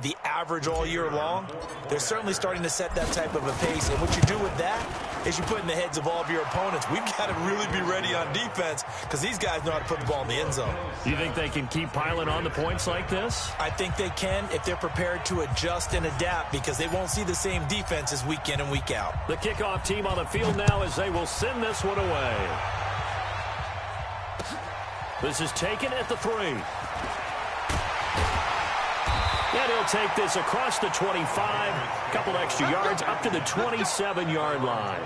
the average all year long, they're certainly starting to set that type of a pace. And what you do with that is you put in the heads of all of your opponents, we've got to really be ready on defense because these guys know how to put the ball in the end zone. Do you think they can keep piling on the points like this? I think they can if they're prepared to adjust and adapt because they won't see the same defenses week in and week out. The kickoff team on the field now as they will send this one away. This is taken at the 3. And he'll take this across the 25. A couple extra yards up to the 27-yard line.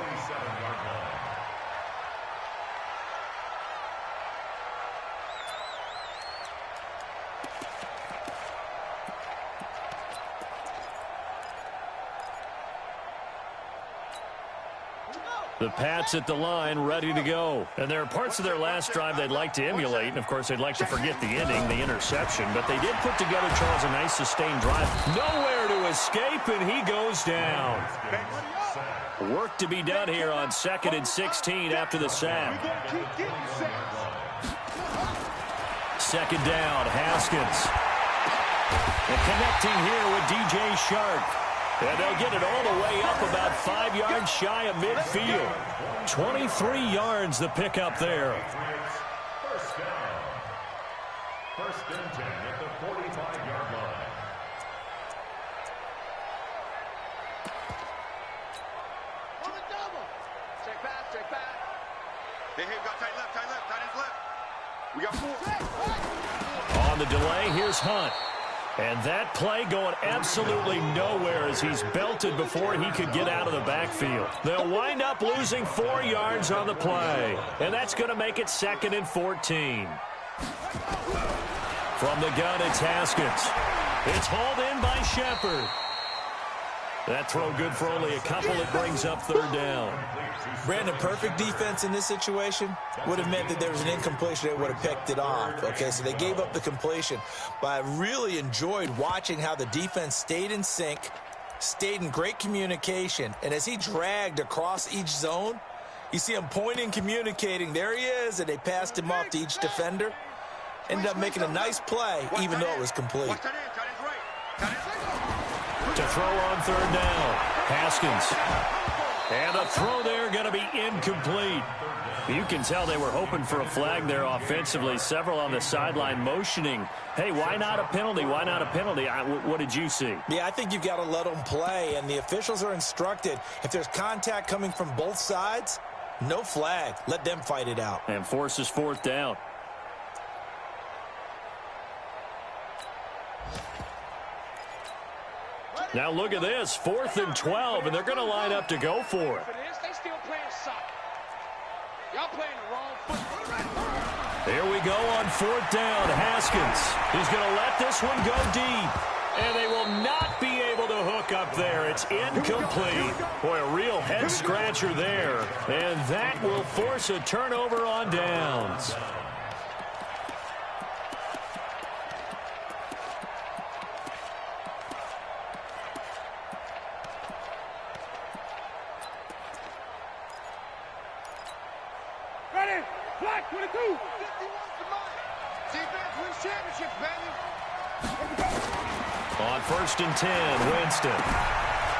The Pats at the line, ready to go. And there are parts of their last drive they'd like to emulate. And, of course, they'd like to forget the ending, the interception. But they did put together, Charles, a nice sustained drive. Nowhere to escape, and he goes down. Work to be done here on 2nd and 16 after the sack. 2nd down, Haskins. And connecting here with DJ Shark. And they'll get it all the way up about 5 yards shy of midfield. 23 yards the pickup there. First and 10 at the 45-yard line. On the double. Check back. Hey, we got tight left. We got 4. On the delay, here's Hunt. And that play going absolutely nowhere as he's belted before he could get out of the backfield. They'll wind up losing 4 yards on the play. And that's going to make it 2nd and 14. From the gun, it's Haskins. It's hauled in by Shepard. That throw good for only a couple. It brings up 3rd down. Brandon, perfect defense in this situation would have meant that there was an incompletion. They would have picked it off. Okay, so they gave up the completion. But I really enjoyed watching how the defense stayed in sync, stayed in great communication. And as he dragged across each zone, you see him pointing, communicating. There he is, and they passed him off to each defender. Ended up making a nice play, even though it was complete. To throw on 3rd down, Haskins. And the throw there going to be incomplete. You can tell they were hoping for a flag there offensively. Several on the sideline motioning. Hey, why not a penalty? Why not a penalty? What did you see? Yeah, I think you've got to let them play, and the officials are instructed. If there's contact coming from both sides, no flag. Let them fight it out. And forces 4th down. Now look at this, 4th and 12, and they're going to line up to go for it. They still playing soccer. Y'all playing the wrong football. Here we go on 4th down. Haskins. He's going to let this one go deep. And they will not be able to hook up there. It's incomplete. Boy, a real head-scratcher there. And that will force a turnover on downs. Black 22. 51 to mine. Defense wins championships, baby. On 1st and 10, Winston.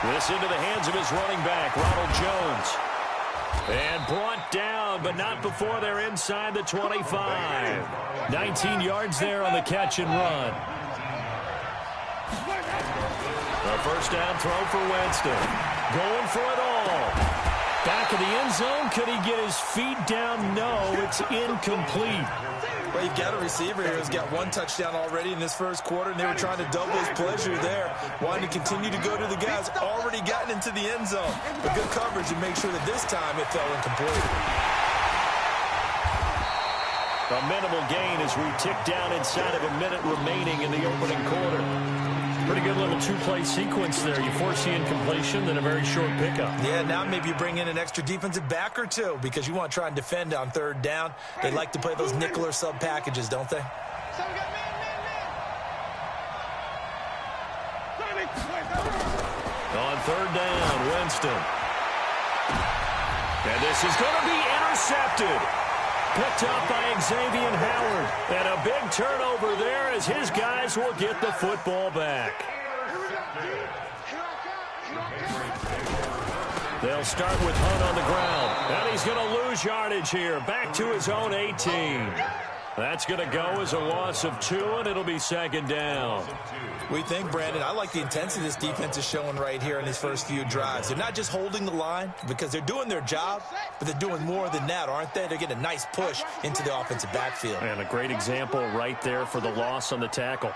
This into the hands of his running back, Ronald Jones. And brought down, but not before they're inside the 25. 19 yards there on the catch and run. A 1st down throw for Winston. Going for it all. Back of the end zone. Could he get his feet down? No, it's incomplete. Well, you've got a receiver here who's got 1 touchdown already in this first quarter, and they were trying to double his pleasure there, wanting to continue to go to the guys already gotten into the end zone. But good coverage and make sure that this time it fell incomplete. A minimal gain as we tick down inside of a minute remaining in the opening quarter. Pretty good little 2-play sequence there. You force the incompletion, then a very short pickup. Yeah, now maybe you bring in an extra defensive back or 2 because you want to try and defend on 3rd down. They like to play those nickel or sub packages, don't they? So we got On 3rd down, Winston. And this is going to be intercepted. Picked up by Xavier Howard. And a big turnover there as his guys will get the football back. They'll start with Hunt on the ground. And he's going to lose yardage here. Back to his own 18. That's going to go as a loss of 2, and it'll be second down. We think, Brandon, I like the intensity this defense is showing right here in these first few drives. They're not just holding the line because they're doing their job, but they're doing more than that, aren't they? They're getting a nice push into the offensive backfield. And a great example right there for the loss on the tackle.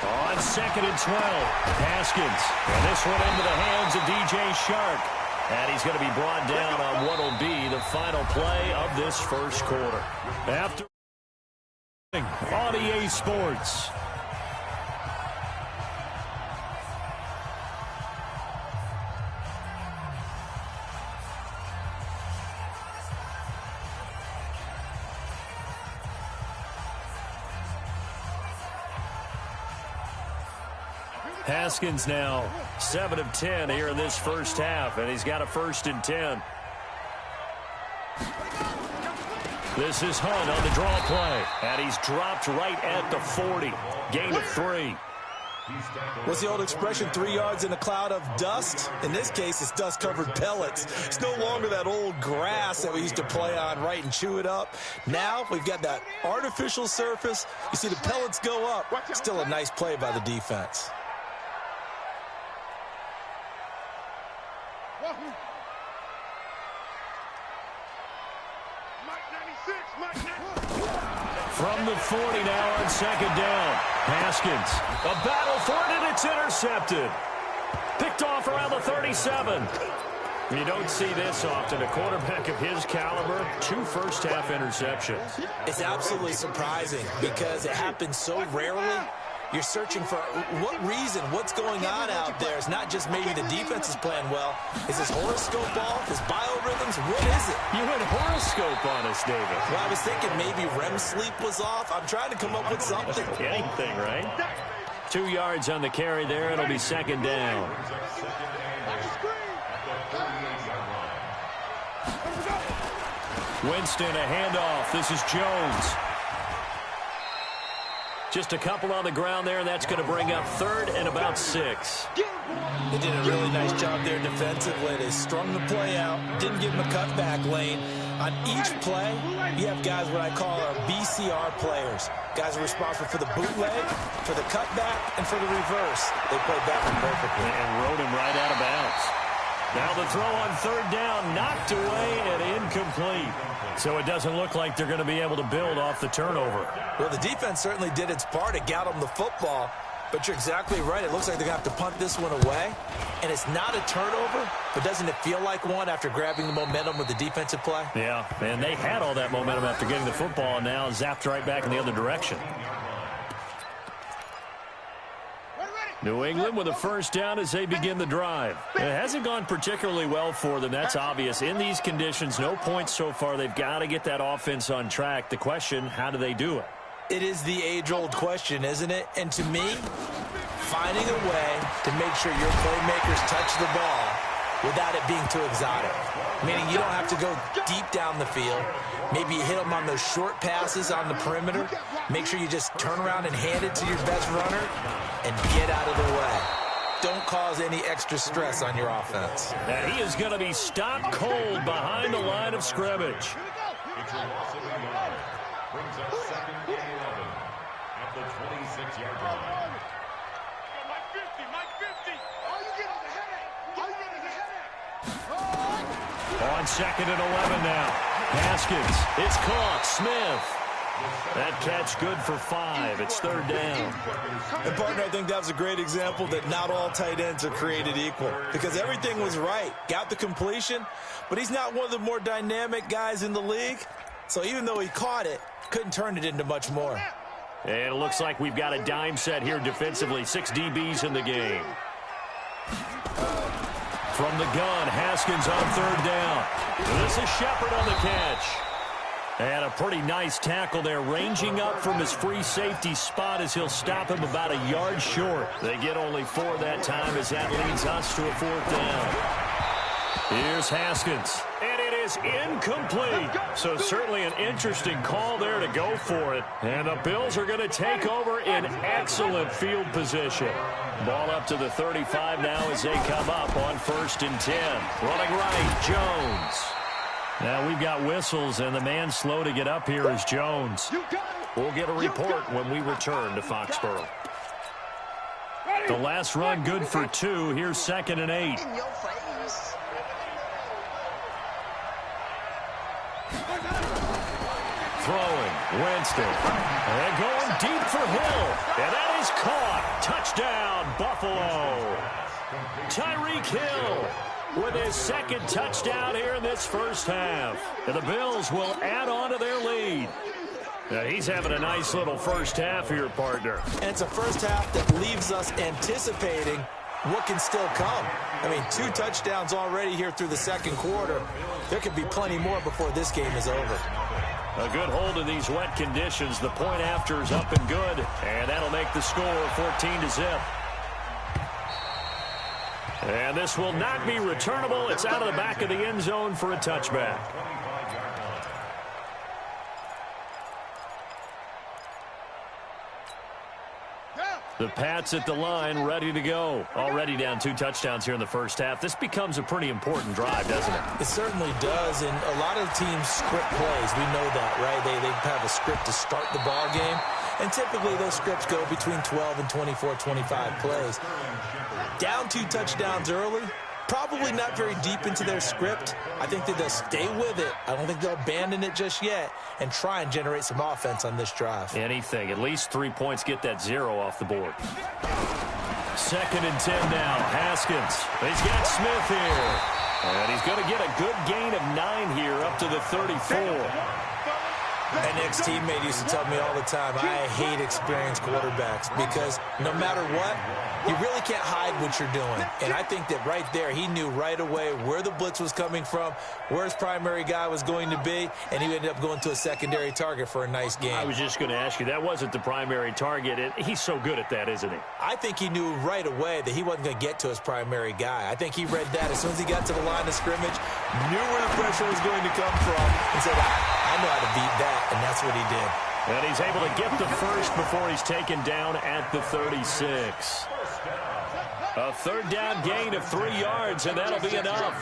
On 2nd and 12, Haskins. And this one into the hands of DJ Shark. And he's going to be brought down on what will be the final play of this first quarter. After on EA Sports. Haskins now 7 of 10 here in this first half, and he's got a 1st and 10. This is Hunt on the draw play, and he's dropped right at the 40. Gain of 3. What's the old expression, 3 yards in a cloud of dust? In this case, it's dust-covered pellets. It's no longer that old grass that we used to play on, right, and chew it up. Now we've got that artificial surface. You see the pellets go up. Still a nice play by the defense. From the 40 now on 2nd down. Haskins, a battle for it, and it's intercepted. Picked off around the 37. You don't see this often. A quarterback of his caliber, 2 first-half interceptions. It's absolutely surprising because it happens so rarely. You're searching for what reason, what's going on out there. It's not just maybe the defense is playing well. Is his horoscope off? His biorhythms? What is it? You went horoscope on us, David. Well, I was thinking maybe REM sleep was off. I'm trying to come up with something. Anything, right? 2 yards on the carry there. It'll be 2nd down. Winston, a handoff. This is Jones. Just a couple on the ground there, and that's going to bring up 3rd and about 6. They did a really nice job there defensively. They strung the play out, didn't give him a cutback lane. On each play, you have guys what I call our BCR players. Guys are responsible for the bootleg, for the cutback, and for the reverse. They played that one perfectly. And rode him right out of bounds. Now the throw on 3rd down, knocked away and incomplete. So it doesn't look like they're going to be able to build off the turnover. Well, the defense certainly did its part to get them the football. But you're exactly right. It looks like they're going to have to punt this one away. And it's not a turnover, but doesn't it feel like one after grabbing the momentum with the defensive play? Yeah, and they had all that momentum after getting the football, and now zapped right back in the other direction. New England with a 1st down as they begin the drive. It hasn't gone particularly well for them. That's obvious. In these conditions, no points so far. They've got to get that offense on track. The question, how do they do it? It is the age-old question, isn't it? And to me, finding a way to make sure your playmakers touch the ball without it being too exotic. Meaning you don't have to go deep down the field. Maybe you hit them on those short passes on the perimeter. Make sure you just turn around and hand it to your best runner and get out of the way. Don't cause any extra stress on your offense. And he is going to be stopped cold behind the line of scrimmage. It's a loss of a yard. Brings up 2nd and 11 at the 26-yard line. Mike 50, Mike 50. All you get is a headache. All you get is a headache. On 2nd and 11 now. Haskins, it's caught. Smith. That catch good for 5. It's 3rd down. And, partner, I think that was a great example that not all tight ends are created equal because everything was right. Got the completion, but he's not one of the more dynamic guys in the league. So even though he caught it, couldn't turn it into much more. And it looks like we've got a dime set here defensively. 6 DBs in the game. From the gun, Haskins on 3rd down. This is Shepard on the catch. And a pretty nice tackle there, ranging up from his free safety spot as he'll stop him about a yard short. They get only 4 that time as that leads us to a 4th down. Here's Haskins. And it is incomplete. So certainly an interesting call there to go for it. And the Bills are going to take over in excellent field position. Ball up to the 35 now as they come up on 1st and 10. Running right, Jones. Now we've got whistles, and the man slow to get up here is Jones. We'll get a report when we return to Foxborough. The last run good for 2. Here's 2nd and 8. Throwing, Winston. And going deep for Hill. And that is caught. Touchdown, Buffalo. Tyreek Hill with his 2nd touchdown here in this first half. And the Bills will add on to their lead. Now he's having a nice little first half here, partner. And it's a first half that leaves us anticipating what can still come. I mean, 2 touchdowns already here through the 2nd quarter. There could be plenty more before this game is over. A good hold in these wet conditions. The point after is up and good. And that'll make the score 14-0. And this will not be returnable. It's out of the back of the end zone for a touchback. The Pats at the line, ready to go. Already down 2 touchdowns here in the first half. This becomes a pretty important drive, doesn't it? It certainly does, and a lot of teams script plays. We know that, right? They have a script to start the ball game, and typically those scripts go between 12 and 24, 25 plays. Down 2 touchdowns early, probably not very deep into their script. I think that they'll stay with it. I don't think they'll abandon it just yet and try and generate some offense on this drive. Anything. At least 3 points, get that 0 off the board. 2nd and 10 now. Haskins. He's got Smith here. And he's going to get a good gain of 9 here up to the 34. An ex-teammate used to tell me all the time, I hate experienced quarterbacks because no matter what, you really can't hide what you're doing. And I think that right there, he knew right away where the blitz was coming from, where his primary guy was going to be, and he ended up going to a secondary target for a nice game. I was just going to ask you, that wasn't the primary target. He's so good at that, isn't he? I think he knew right away that he wasn't going to get to his primary guy. I think he read that as soon as he got to the line of scrimmage, knew where the pressure was going to come from, and said, I know how to beat that, and that's what he did. And he's able to get the first before he's taken down at the 36. A 3rd down gain of 3 yards, and that'll be enough.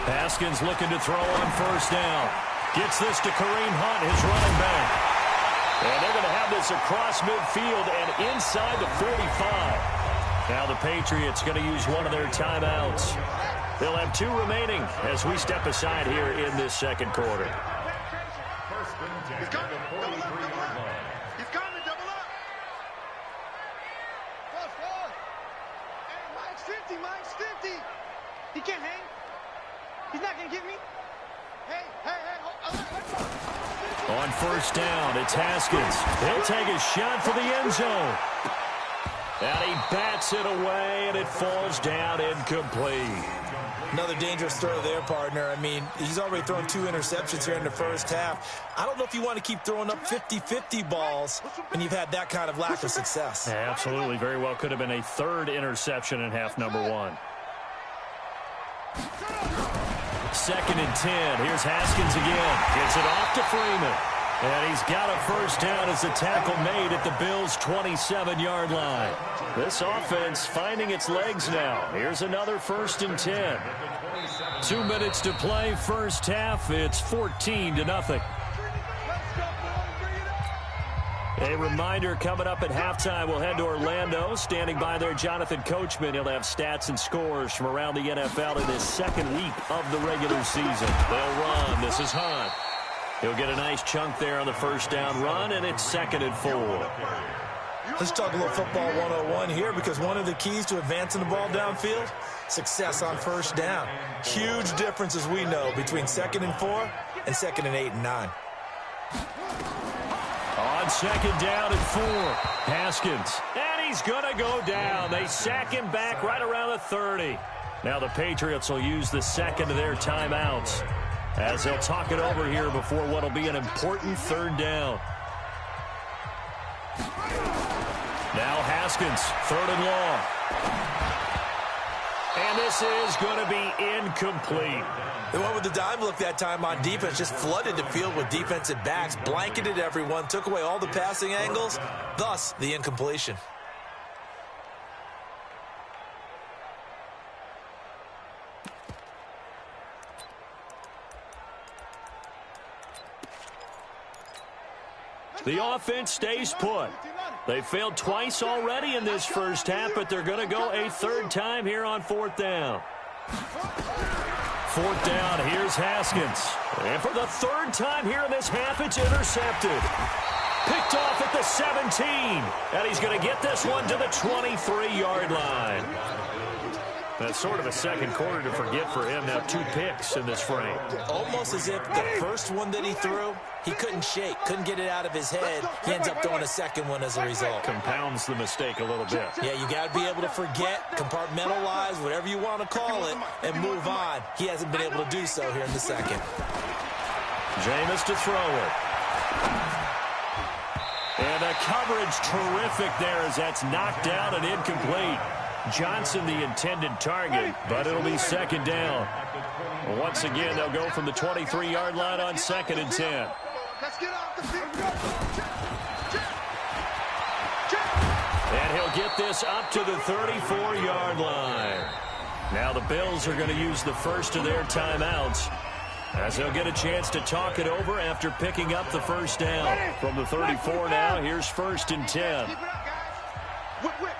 Haskins looking to throw on 1st down. Gets this to Kareem Hunt, his running back. And they're going to have this across midfield and inside the 45. Now the Patriots going to use one of their timeouts. They'll have 2 remaining as we step aside here in this 2nd quarter. He's coming. Double up. He's coming. Double up. Hey, Mike's 50. He can't hang. He's not going to get me. Hey. On 1st down, it's Haskins. He'll take a shot for the end zone. And he bats it away, and it falls down incomplete. Another dangerous throw there, partner. I mean, he's already thrown 2 interceptions here in the first half. I don't know if you want to keep throwing up 50-50 balls when you've had that kind of lack of success. Yeah, absolutely. Very well could have been a 3rd interception in half number 1. 2nd and 10. Here's Haskins again. Gets it off to Freeman. And he's got a 1st down as the tackle made at the Bills' 27-yard line. This offense finding its legs now. Here's another 1st and 10. 2 minutes to play, first half. It's 14-0. A reminder coming up at halftime. We'll head to Orlando. Standing by there, Jonathan Coachman. He'll have stats and scores from around the NFL in this 2nd week of the regular season. They'll run. This is Hunt. He'll get a nice chunk there on the 1st down run, and it's 2nd and 4. Let's talk a little football 101 here, because one of the keys to advancing the ball downfield, success on 1st down. Huge difference, as we know, between 2nd and 4 and 2nd and 8 and 9. On 2nd down and 4, Haskins. And he's going to go down. They sack him back right around the 30. Now the Patriots will use the 2nd of their timeouts as they'll talk it over here before what will be an important 3rd down. Now Haskins, 3rd and long. And this is going to be incomplete. They went with the dime look that time on defense, just flooded the field with defensive backs, blanketed everyone, took away all the passing angles, thus the incompletion. The offense stays put. They failed twice already in this first half, but they're going to go a third time here on fourth down. Fourth down, here's Haskins. And for the third time here in this half, it's intercepted. Picked off at the 17. And he's going to get this one to the 23-yard line. That's sort of a second quarter to forget for him. Now 2 picks in this frame. Almost as if the first one that he threw, he couldn't shake, couldn't get it out of his head. He ends up throwing a second one as a result. Compounds the mistake a little bit. Yeah, you got to be able to forget, compartmentalize, whatever you want to call it, and move on. He hasn't been able to do so here in the second. Jameis to throw it. And the coverage terrific there as that's knocked down and incomplete. Johnson the intended target, but it'll be second down. Once again, they'll go from the 23-yard line on 2nd and 10. Let's get off the field. And he'll get this up to the 34-yard line. Now the Bills are going to use the first of their timeouts as they'll get a chance to talk it over after picking up the first down. From the 34 now, here's 1st and 10. Keep it up, guys. Whip.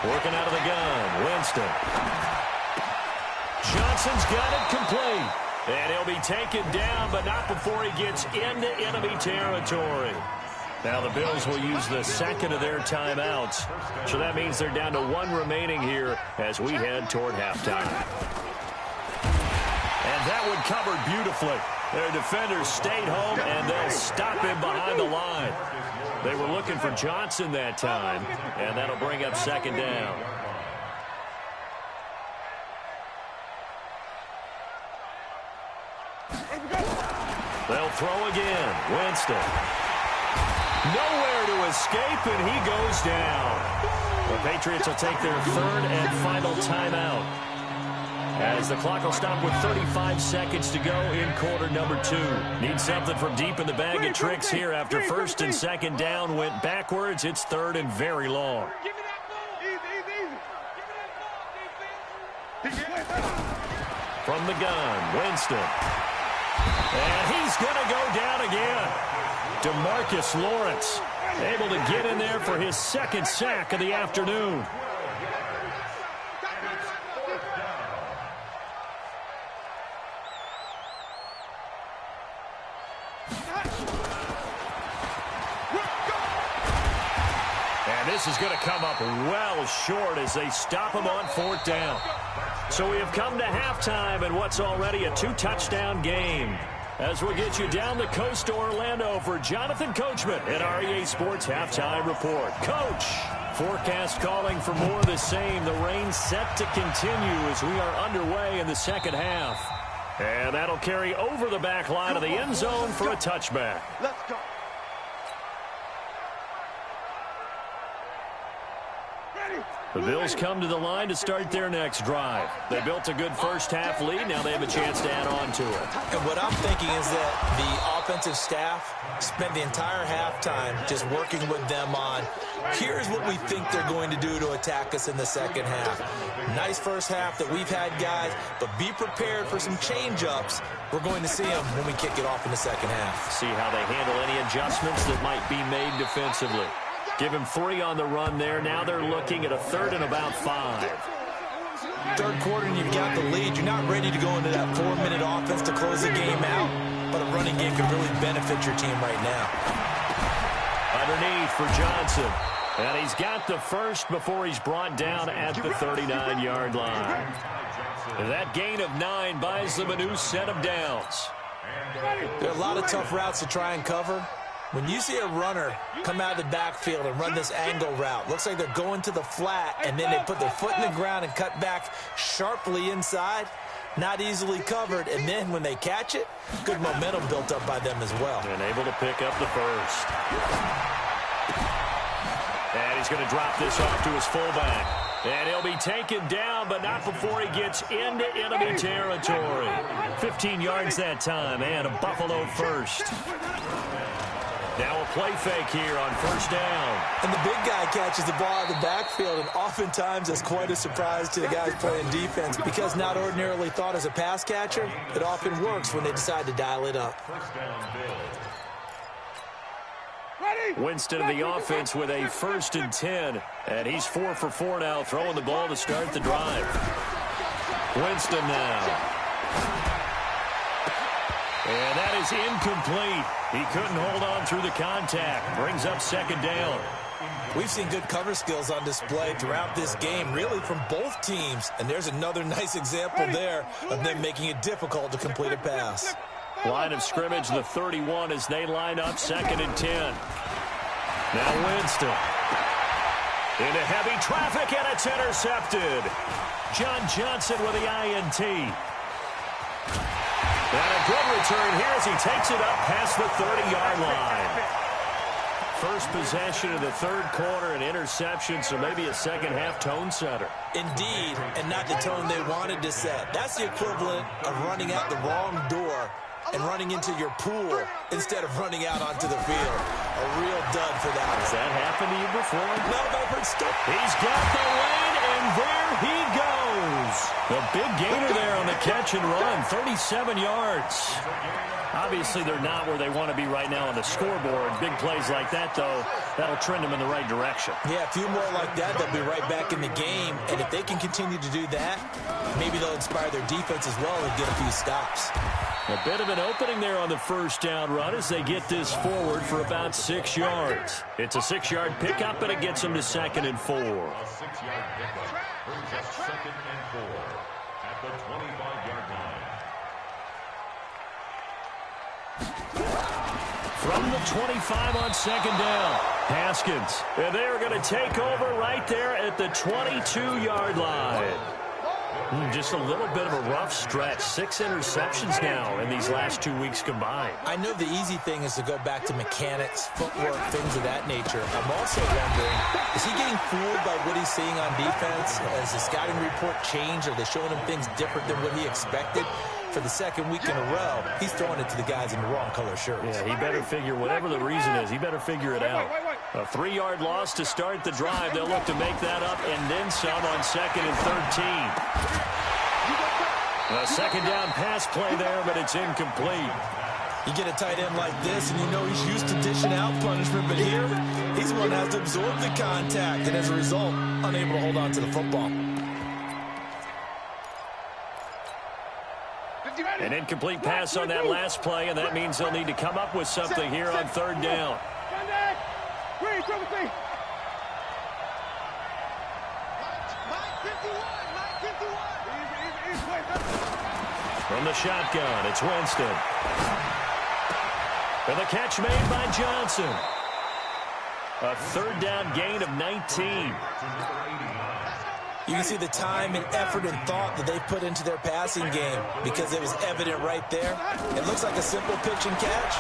Working out of the gun, Winston. Johnson's got it complete. And he'll be taken down, but not before he gets into enemy territory. Now the Bills will use the second of their timeouts. So that means they're down to 1 remaining here as we head toward halftime. And that one covered beautifully. Their defenders stayed home, and they'll stop him behind the line. They were looking for Johnson that time, and that'll bring up second down. They'll throw again. Winston. Nowhere to escape, and he goes down. The Patriots will take their 3rd and final timeout, as the clock will stop with 35 seconds to go in quarter number 2. Need something from deep in the bag of tricks here after 1st and 2nd down went backwards. It's 3rd and very long. Give me that ball. Easy. Give me that ball, defense. From the gun, Winston. And he's going to go down again. DeMarcus Lawrence able to get in there for his 2nd sack of the afternoon. And this is going to come up well short as they stop him on 4th down. So we have come to halftime in what's already a 2-touchdown game. As we'll get you down the coast to Orlando for Jonathan Coachman at REA Sports Halftime Report. Coach, forecast calling for more of the same. The rain set to continue as we are underway in the second half. And that'll carry over the back line of the end zone for a touchback. Let's go. The Bills come to the line to start their next drive. They built a good first half lead. Now they have a chance to add on to it. And what I'm thinking is that the offensive staff spent the entire halftime just working with them on, here's what we think they're going to do to attack us in the second half. Nice first half that we've had, guys, but be prepared for some change-ups. We're going to see them when we kick it off in the second half. See how they handle any adjustments that might be made defensively. Give him 3 on the run there. Now they're looking at a 3rd and about 5. Third quarter and you've got the lead. You're not ready to go into that 4-minute offense to close the game out, but a running game can really benefit your team right now. Underneath for Johnson. And he's got the first before he's brought down at the 39-yard line. That gain of 9 buys them a new set of downs. There are a lot of tough routes to try and cover. When you see a runner come out of the backfield and run this angle route, looks like they're going to the flat, and then they put their foot in the ground and cut back sharply inside, not easily covered, and then when they catch it, good momentum built up by them as well. And able to pick up the first. And he's going to drop this off to his fullback. And he'll be taken down, but not before he gets into enemy territory. 15 yards that time, and a Buffalo first. Now a play fake here on first down. And the big guy catches the ball out of the backfield, and oftentimes that's quite a surprise to the guys playing defense because not ordinarily thought as a pass catcher, it often works when they decide to dial it up. Winston in the offense with a 1st and 10, and he's 4 for 4 now, throwing the ball to start the drive. Winston now. And that is incomplete. He couldn't hold on through the contact. Brings up 2nd down. We've seen good cover skills on display throughout this game, really from both teams. And there's another nice example there of them making it difficult to complete a pass. Line of scrimmage, the 31 as they line up 2nd and 10. Now Winston. Into heavy traffic, and it's intercepted. John Johnson with the INT. And a good return here as he takes it up past the 30-yard line. First possession of the 3rd quarter, an interception, so maybe a second-half tone setter. Indeed, and not the tone they wanted to set. That's the equivalent of running out the wrong door and running into your pool instead of running out onto the field. A real dud for that. Has that happened to you before? No, but I've heard stuff. He's got the lead, and there he goes. The big gainer there on the catch and run, 37 yards. Obviously, they're not where they want to be right now on the scoreboard. Big plays like that, though, that'll trend them in the right direction. Yeah, a few more like that, they'll be right back in the game. And if they can continue to do that, maybe they'll inspire their defense as well and get a few stops. A bit of an opening there on the first down run as they get this forward for about 6 yards. It's a 6-yard pickup, and it gets them to 2nd and 4. A 6-yard pickup brings us 2nd and 4 at the 25-yard line. From the 25 on 2nd down, Haskins. And they're going to take over right there at the 22-yard line. Just a little bit of a rough stretch. 6 interceptions now in these last 2 weeks combined. I know the easy thing is to go back to mechanics, footwork, things of that nature. I'm also wondering, is he getting fooled by what he's seeing on defense? Has the scouting report changed? Are they showing him things different than what he expected? For the 2nd week in a row, he's throwing it to the guys in the wrong color shirts. Yeah, he better figure, whatever the reason is, he better figure it out. A 3-yard loss to start the drive. They'll look to make that up and then some on 2nd and 13. A 2nd down pass play there, but it's incomplete. You get a tight end like this, and you know he's used to dishing out punishment, but here, he's the one that has to absorb the contact, and as a result, unable to hold on to the football. An incomplete pass on that last play, and that means they'll need to come up with something here on 3rd down. From the shotgun, it's Winston. And the catch made by Johnson. A 3rd down gain of 19. You can see the time and effort and thought that they put into their passing game because it was evident right there. It looks like a simple pitch and catch,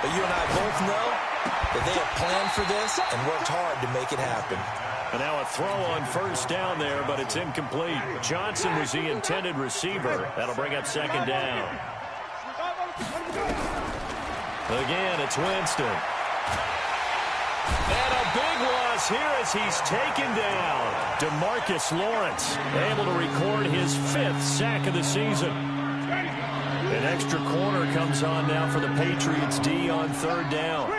but you and I both know that they have planned for this and worked hard to make it happen. And now a throw on 1st down there, but it's incomplete. Johnson was the intended receiver. That'll bring up 2nd down. Again, it's Winston. And a big loss here as he's taken down. DeMarcus Lawrence able to record his 5th sack of the season. An extra corner comes on now for the Patriots D on 3rd down.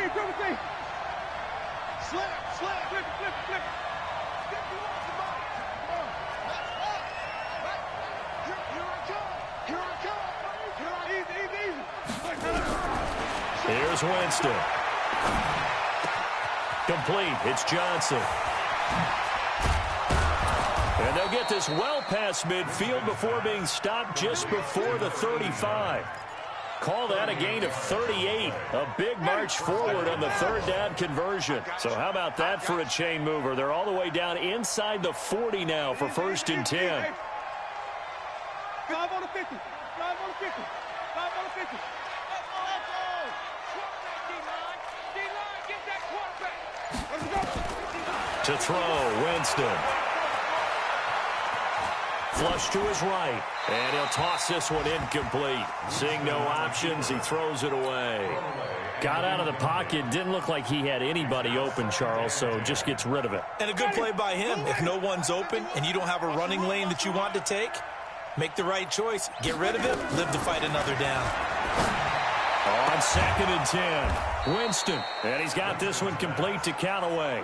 Here's Winston. Complete. It's Johnson. And they'll get this well past midfield before being stopped just before the 35. Call that a gain of 38. A big march forward on the third down conversion. So how about that for a chain mover? They're all the way down inside the 40 now for 1st and 10. 5 on the 50. 5 on the 50. 5 on the 50. To throw, Winston. Flush to his right, and he'll toss this one incomplete. Seeing no options, he throws it away. Got out of the pocket, didn't look like he had anybody open, Charles, so just gets rid of it. And a good play by him. If no one's open and you don't have a running lane that you want to take, make the right choice. Get rid of it, live to fight another down. On 2nd and 10, Winston, and he's got this one complete to Callaway.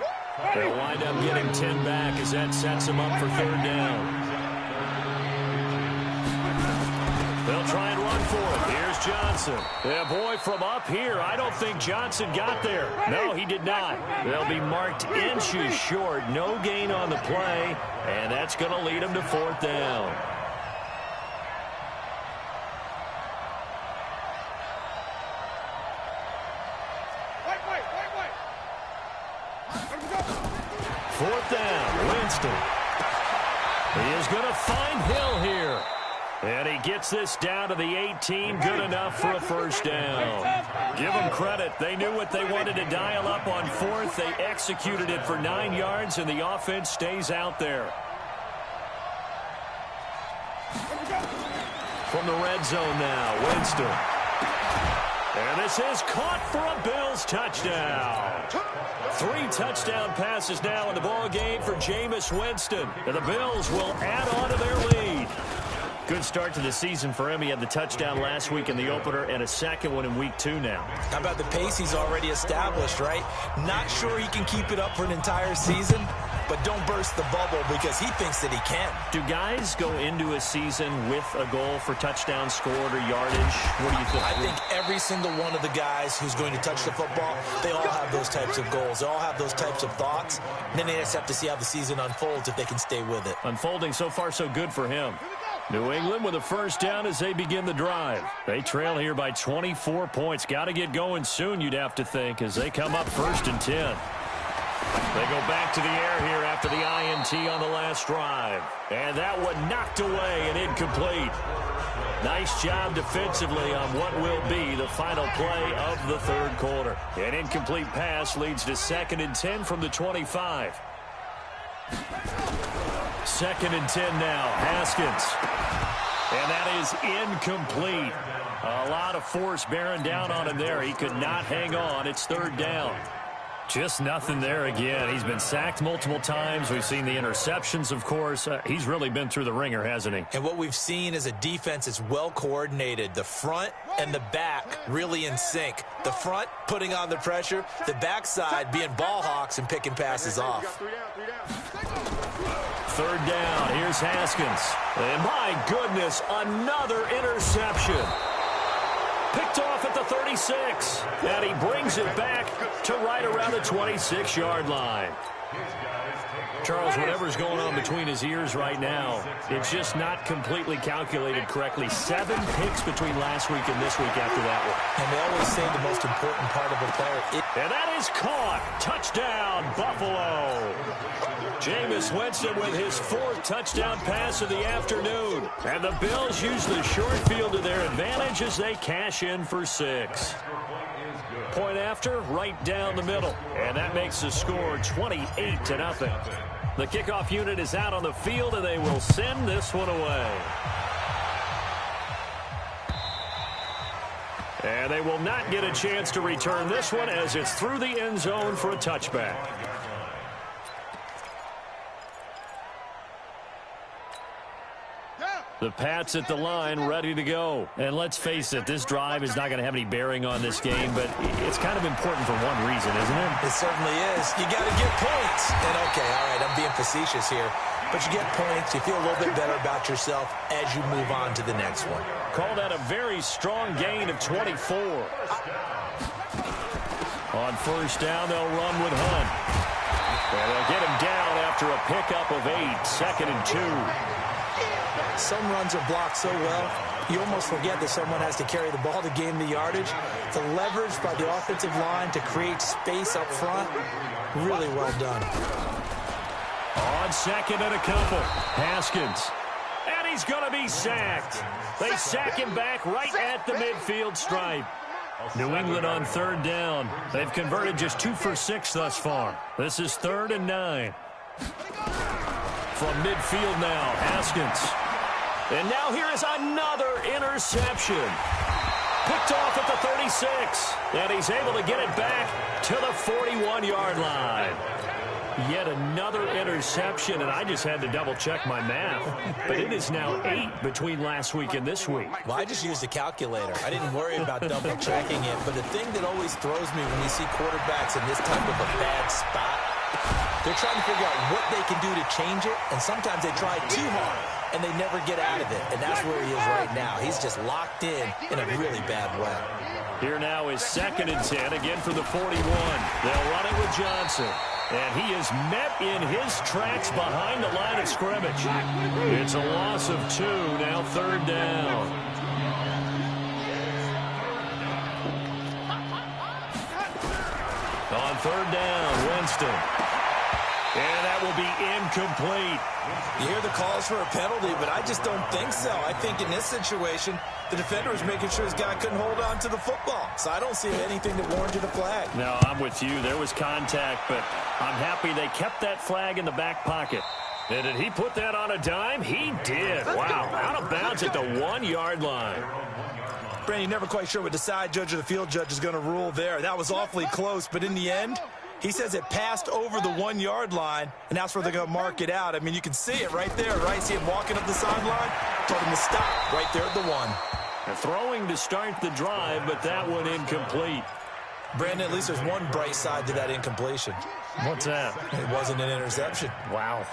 They'll wind up getting 10 back as that sets him up for 3rd down. They'll try and run for it. Here's Johnson. Yeah, boy, from up here, I don't think Johnson got there. No, he did not. They'll be marked inches short. No gain on the play, and that's going to lead him to 4th down. Fourth down, Winston. He is going to find Hill here. And he gets this down to the 18, good enough for a 1st down. Give them credit. They knew what they wanted to dial up on 4th. They executed it for 9 yards, and the offense stays out there. From the red zone now, Winston. And this is caught for a Bills touchdown. 3 touchdown passes now in the ball game for Jameis Winston. And the Bills will add on to their lead. Good start to the season for him. He had the touchdown last week in the opener and a second one in week 2 now. How about the pace he's already established, right? Not sure he can keep it up for an entire season, but don't burst the bubble because he thinks that he can. Do guys go into a season with a goal for touchdowns scored or yardage? What do you think? I think every single one of the guys who's going to touch the football, they all have those types of goals. They all have those types of thoughts. And then they just have to see how the season unfolds if they can stay with it. Unfolding so far so good for him. New England with a 1st down as they begin the drive. They trail here by 24 points. Got to get going soon, you'd have to think, as they come up 1st and 10. They go back to the air here after the INT on the last drive. And that one knocked away and incomplete. Nice job defensively on what will be the final play of the 3rd quarter. An incomplete pass leads to 2nd and 10 from the 25. 2nd and 10 now, Haskins. And that is incomplete. A lot of force bearing down on him there. He could not hang on. It's 3rd down. Just nothing there again. He's been sacked multiple times. We've seen the interceptions, of course. He's really been through the ringer, hasn't he? And what we've seen is a defense that's well coordinated. The front and the back really in sync. The front putting on the pressure. The backside being ball hawks and picking passes off. 3rd down. Here's Haskins. And my goodness, another interception. Picked off at the 36. And he brings it back to right around the 26-yard line. Charles, whatever's going on between his ears right now, it's just not completely calculated correctly. 7 picks between last week and this week after that one. And they always say the most important part of a player. And that is caught. Touchdown, Buffalo. Jameis Winston with his 4th touchdown pass of the afternoon. And the Bills use the short field to their advantage as they cash in for 6. Point after, right down the middle. And that makes the score 28-0. The kickoff unit is out on the field, and they will send this one away. And they will not get a chance to return this one as it's through the end zone for a touchback. The Pats at the line, ready to go. And let's face it, this drive is not going to have any bearing on this game, but it's kind of important for one reason, isn't it? It certainly is. You got to get points. And, okay, all right, I'm being facetious here. But you get points, you feel a little bit better about yourself as you move on to the next one. Call that a very strong gain of 24. On 1st down, they'll run with Hunt. And they'll get him down after a pickup of 8, 2nd and 2. some runs are blocked so well, you almost forget that someone has to carry the ball to gain the yardage. The leverage by the offensive line to create space up front, really well done. On second and a couple, Haskins. And he's going to be sacked. They sack him back right at the midfield stripe. New England on third down. They've converted just 2 for 6 thus far. This is 3rd and 9. From midfield now, Haskins. And now here is another interception. Picked off at the 36. And he's able to get it back to the 41-yard line. Yet another interception, and I just had to double-check my math. But it is now 8 between last week and this week. Well, I just used a calculator. I didn't worry about double-checking it. But the thing that always throws me when you see quarterbacks in this type of a bad spot, they're trying to figure out what they can do to change it, and sometimes they try too hard, and they never get out of it. And that's where he is right now. He's just locked in a really bad way. Here now is 2nd and 10, again for the 41. They'll run it with Johnson. And he is met in his tracks behind the line of scrimmage. It's a loss of 2, now 3rd down. On 3rd down, Winston. And that will be incomplete. You hear the calls for a penalty, but I just don't think so. I think in this situation, the defender was making sure his guy couldn't hold on to the football. So I don't see anything that warranted a flag. No, I'm with you. There was contact, but I'm happy they kept that flag in the back pocket. And did he put that on a dime? He did. Wow, out of bounds at the 1-yard line. Brandon, you're never quite sure what the side judge or the field judge is going to rule there. That was awfully close, but in the end, he says it passed over the 1-yard line, and that's where they're going to mark it out. I mean, you can see it right there, right? See him walking up the sideline? Told him to stop right there at the 1. Throwing to start the drive, but that one incomplete. Brandon, at least there's one bright side to that incompletion. What's that? It wasn't an interception. Wow.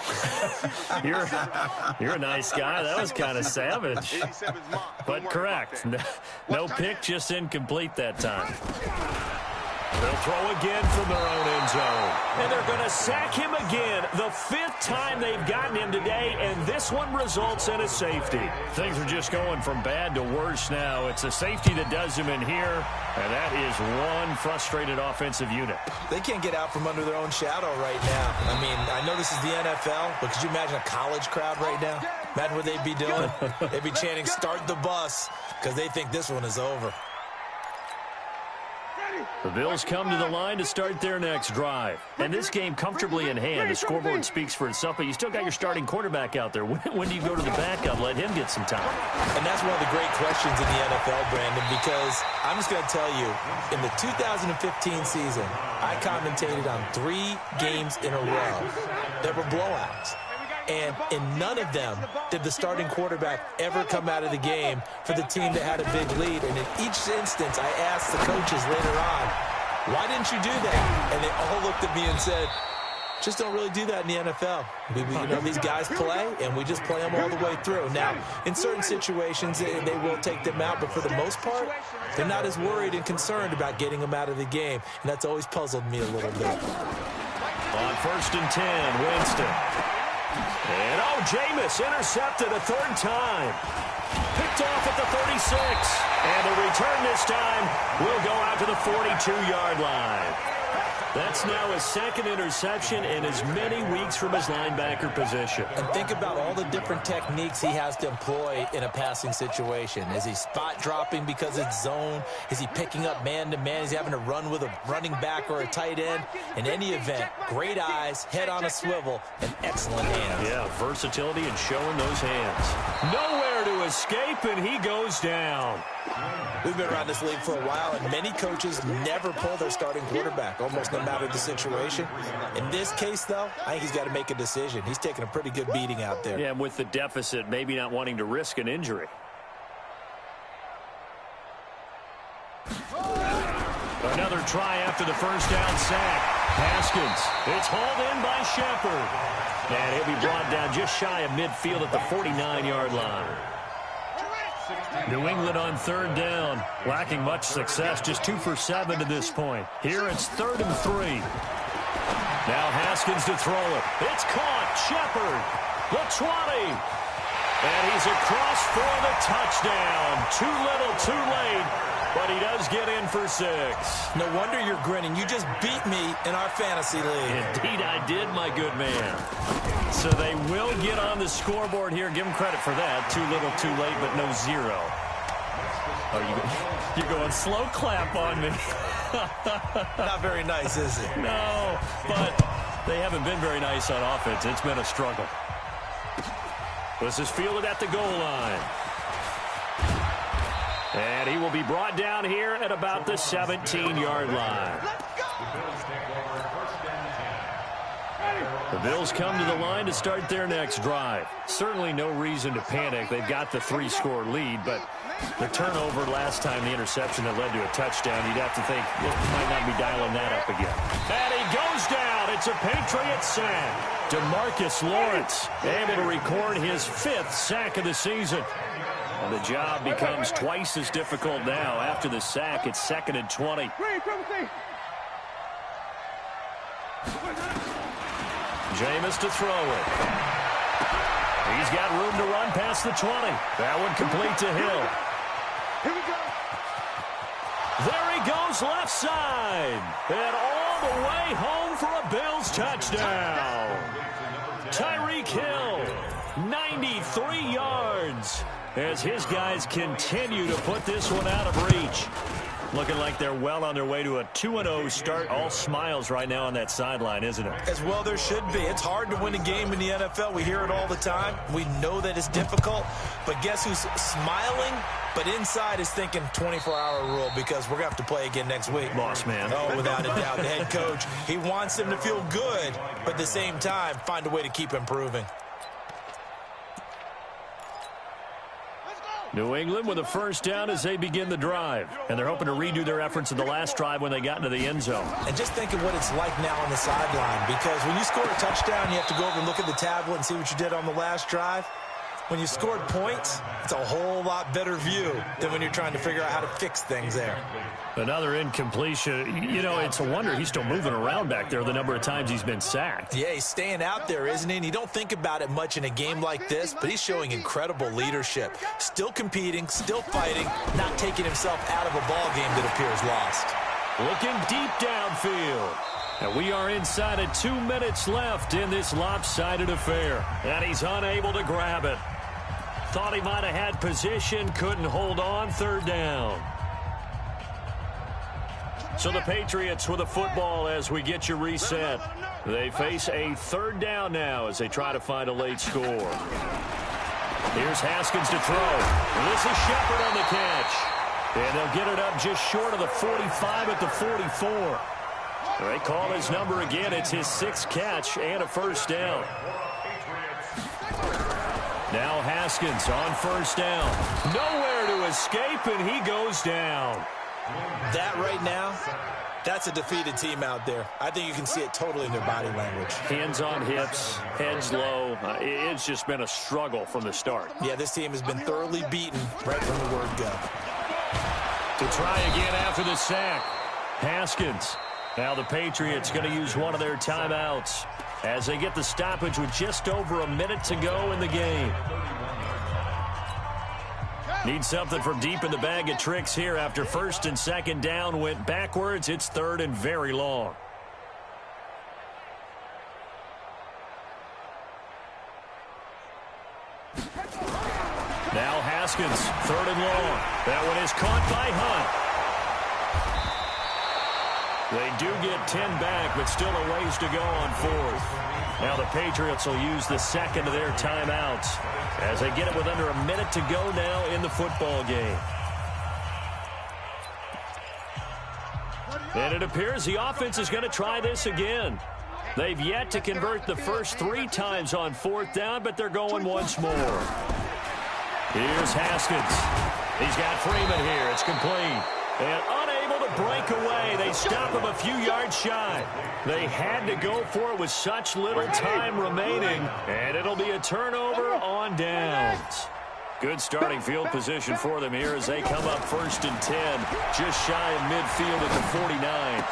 You're a nice guy. That was kind of savage. But correct. No pick, just incomplete that time. They'll throw again from their own end zone. And they're going to sack him again. The 5th time they've gotten him today, and this one results in a safety. Things are just going from bad to worse now. It's a safety that does him in here, and that is one frustrated offensive unit. They can't get out from under their own shadow right now. I mean, I know this is the NFL, but could you imagine a college crowd right now? Imagine what they'd be doing. They'd be chanting, "Start the bus," because they think this one is over. The Bills come to the line to start their next drive. And this game comfortably in hand. The scoreboard speaks for itself, but you still got your starting quarterback out there. When do you go to the backup? Let him get some time. And that's one of the great questions in the NFL, Brandon, because I'm just going to tell you, in the 2015 season, I commentated on 3 games in a row. There were blowouts. And in none of them did the starting quarterback ever come out of the game for the team that had a big lead. And in each instance, I asked the coaches later on, why didn't you do that? And they all looked at me and said, just don't really do that in the NFL. You know, these guys play, and we just play them all the way through. Now, in certain situations, they will take them out, but for the most part, they're not as worried and concerned about getting them out of the game. And that's always puzzled me a little bit. On 1st and 10, Winston. And, Jameis intercepted a 3rd time. Picked off at the 36. And the return this time will go out to the 42-yard line. That's now his 2nd interception in as many weeks from his linebacker position. And think about all the different techniques he has to employ in a passing situation. Is he spot dropping because it's zone? Is he picking up man-to-man? Is he having to run with a running back or a tight end? In any event, great eyes, head on a swivel, and excellent hands. Yeah, versatility and showing those hands. Nowhere to escape, and he goes down. We've been around this league for a while, and many coaches never pull their starting quarterback, almost no matter the situation. In this case, though, I think he's got to make a decision. He's taking a pretty good beating out there. Yeah, and with the deficit, maybe not wanting to risk an injury. Another try after the 1st down sack. Haskins. It's hauled in by Shepard. And he'll be brought down just shy of midfield at the 49-yard line. New England on 3rd down, lacking much success, just 2 for 7 to this point. Here it's 3rd and 3. Now Haskins to throw it. It's caught. Shepard, the 20. And he's across for the touchdown. Too little, too late, but he does get in for 6. No wonder you're grinning. You just beat me in our fantasy league. Indeed I did, my good man. So they will get on the scoreboard here. Give them credit for that. Too little, too late, but no 0. Oh, you're going slow clap on me. Not very nice, is it? No, but they haven't been very nice on offense. It's been a struggle. This is fielded at the goal line. And he will be brought down here at about the 17-yard line. The Bills come to the line to start their next drive. Certainly no reason to panic. They've got the 3-score lead, but the turnover last time, the interception that led to a touchdown, you'd have to think you might not be dialing that up again. And he goes down. It's a Patriot sack. DeMarcus Lawrence able to record his 5th sack of the season. And the job becomes twice as difficult now. After the sack, it's 2nd and 20. Jameis to throw it. He's got room to run past the 20. That one complete to Hill. Here we go. There he goes left side. And all the way home for a Bills touchdown. Tyreek Hill, 93 yards. As his guys continue to put this one out of reach. Looking like they're well on their way to a 2-0 start. All smiles right now on that sideline, isn't it? As well there should be. It's hard to win a game in the NFL. We hear it all the time. We know that it's difficult. But guess who's smiling? But inside is thinking 24-hour rule because we're going to have to play again next week. Boss man. Oh, without a doubt. The head coach, he wants them to feel good, but at the same time, find a way to keep improving. New England with a first down as they begin the drive. And they're hoping to redo their efforts in the last drive when they got into the end zone. And just think of what it's like now on the sideline, because when you score a touchdown, you have to go over and look at the tablet and see what you did on the last drive. When you scored points, it's a whole lot better view than when you're trying to figure out how to fix things there. Another incompletion. You know, it's a wonder he's still moving around back there the number of times he's been sacked. Yeah, he's staying out there, isn't he? And you don't think about it much in a game like this, but he's showing incredible leadership. Still competing, still fighting, not taking himself out of a ball game that appears lost. Looking deep downfield. And we are inside of 2 minutes left in this lopsided affair. And he's unable to grab it. Thought he might have had position, couldn't hold on, 3rd down. So the Patriots with a football as we get you reset. They face a 3rd down now as they try to find a late score. Here's Haskins to throw. This is Shepard on the catch. And they'll get it up just short of the 45 at the 44. They call his number again. It's his 6th catch and a first down. Now Haskins on first down. Nowhere to escape, and he goes down. That right now, that's a defeated team out there. I think you can see it totally in their body language. Hands on hips, heads low. It's just been a struggle from the start. Yeah, this team has been thoroughly beaten right from the word go. To try again after the sack. Haskins. Now the Patriots going to use one of their timeouts as they get the stoppage with just over a minute to go in the game. Need something from deep in the bag of tricks here after 1st and 2nd down went backwards. It's 3rd and very long. Now Haskins, 3rd and long. That one is caught by Hunt. They do get 10 back, but still a ways to go on 4th. Now the Patriots will use the 2nd of their timeouts as they get it with under a minute to go now in the football game. And it appears the offense is going to try this again. They've yet to convert the first 3 times on 4th down, but they're going once more. Here's Haskins. He's got Freeman here. It's complete. And unable to break away. They stop him a few yards shy. They had to go for it with such little time remaining. And it'll be a turnover on downs. Good starting field position for them here as they come up 1st and 10. Just shy of midfield at the 49.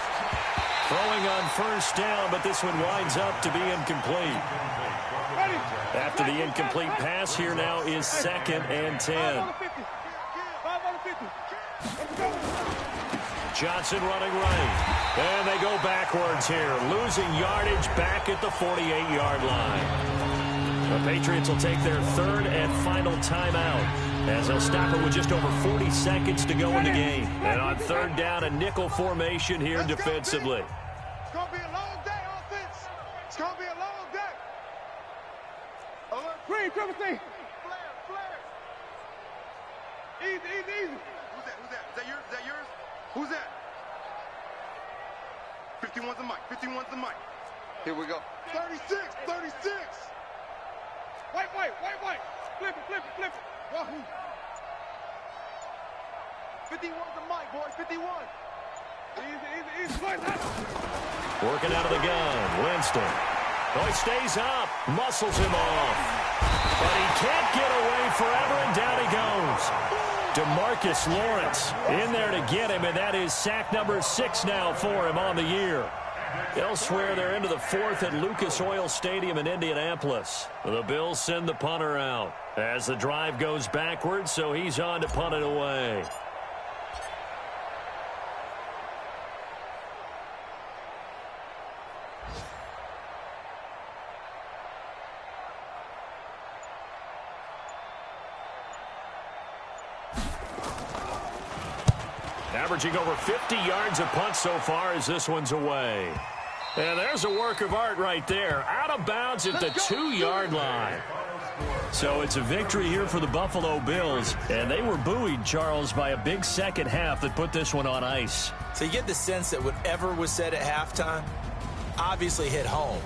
Throwing on 1st down, but this one winds up to be incomplete. After the incomplete pass, here now is 2nd and 10. Johnson running right. And they go backwards here, losing yardage back at the 48-yard line. The Patriots will take their 3rd and final timeout as they'll stop it with just over 40 seconds to go in the game. And on 3rd down, a nickel formation here defensively. It's going to be a long day, offense. It's going to be a long day. Alert. Green, triple C. Flare. Easy. Who's that? Is that yours? Who's that? 51's the mic. Here we go. 36. White. Flip it. Wahoo. 51's the mic, boy. 51. Easy. Working out of the gun, Winston. Oh, he stays up, muscles him off. But he can't get away forever, and down he goes. DeMarcus Lawrence in there to get him, and that is sack number 6 now for him on the year. Elsewhere, they're into the 4th at Lucas Oil Stadium in Indianapolis. The Bills send the punter out as the drive goes backwards, so he's on to punt it away. Averaging over 50 yards a punt so far as this one's away. And there's a work of art right there. Out of bounds at the 2-yard line. So it's a victory here for the Buffalo Bills. And they were buoyed, Charles, by a big second half that put this one on ice. So you get the sense that whatever was said at halftime obviously hit home.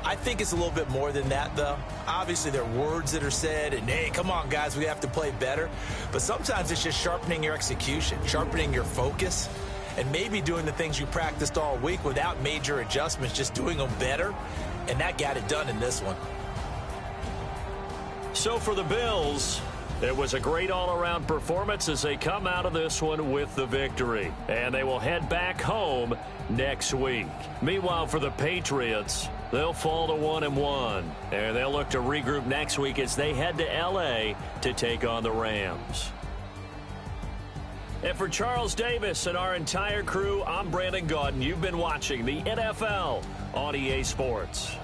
I think it's a little bit more than that, though. Obviously, there are words that are said, and, hey, come on, guys, we have to play better. But sometimes it's just sharpening your execution, sharpening your focus, and maybe doing the things you practiced all week without major adjustments, just doing them better. And that got it done in this one. So for the Bills, it was a great all-around performance as they come out of this one with the victory. And they will head back home next week. Meanwhile, for the Patriots, they'll fall to 1-1. And they'll look to regroup next week as they head to L.A. to take on the Rams. And for Charles Davis and our entire crew, I'm Brandon Gaudin. You've been watching the NFL on EA Sports.